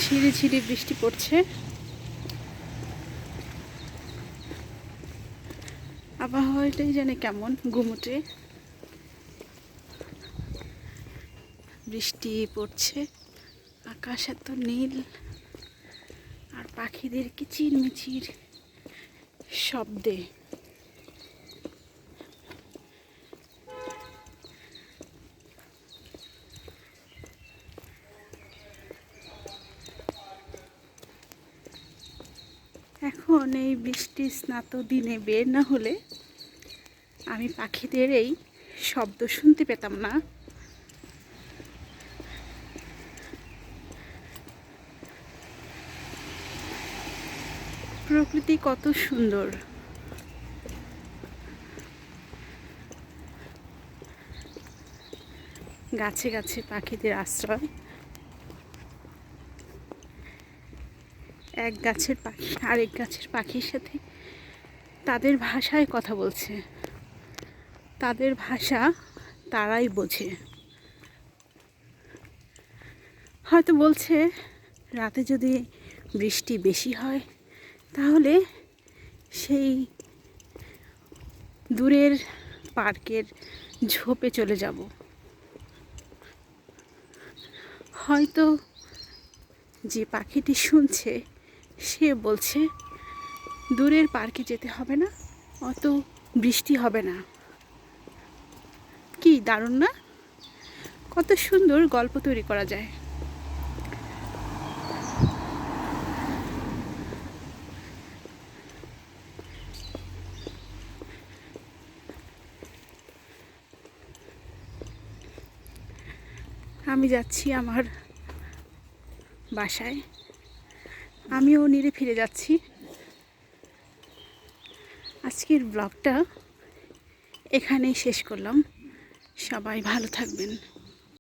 ঝিরি ঝিরি বৃষ্টি পড়ছে। আবহাওয়াটাই জানে কেমন গুমোটে। বৃষ্টি পড়ছে, আকাশ এত নীল, আর পাখিদের কিচির মিচির শব্দে এখন এই বৃষ্টি স্নাত দিনে বের না হলে আমি পাখিদের এই শব্দ শুনতে পেতাম না। প্রকৃতি কত সুন্দর। গাছে গাছে পাখিদের আশ্রয়। এক গাছের পাখি আরেক গাছের পাখির সাথে তাদের ভাষায় কথা বলছে। তাদের ভাষা তারাই বোঝে। হয়তো বলছে রাতে যদি বৃষ্টি বেশি হয় তাহলে সেই দূরের পার্কের ঝোপে চলে যাব। হয়তো যে পাখিটি শুনছে সে বলছে দূরের পার্কে যেতে হবে না, অত বৃষ্টি হবে না। কি দারুণ না? কত সুন্দর গল্প তৈরি করা যায়। আমি যাচ্ছি আমার বাসায়, আমিও নিরে ফিরে যাচ্ছি। আজকের ব্লগটা এখানেই শেষ করলাম। সবাই ভালো থাকবেন।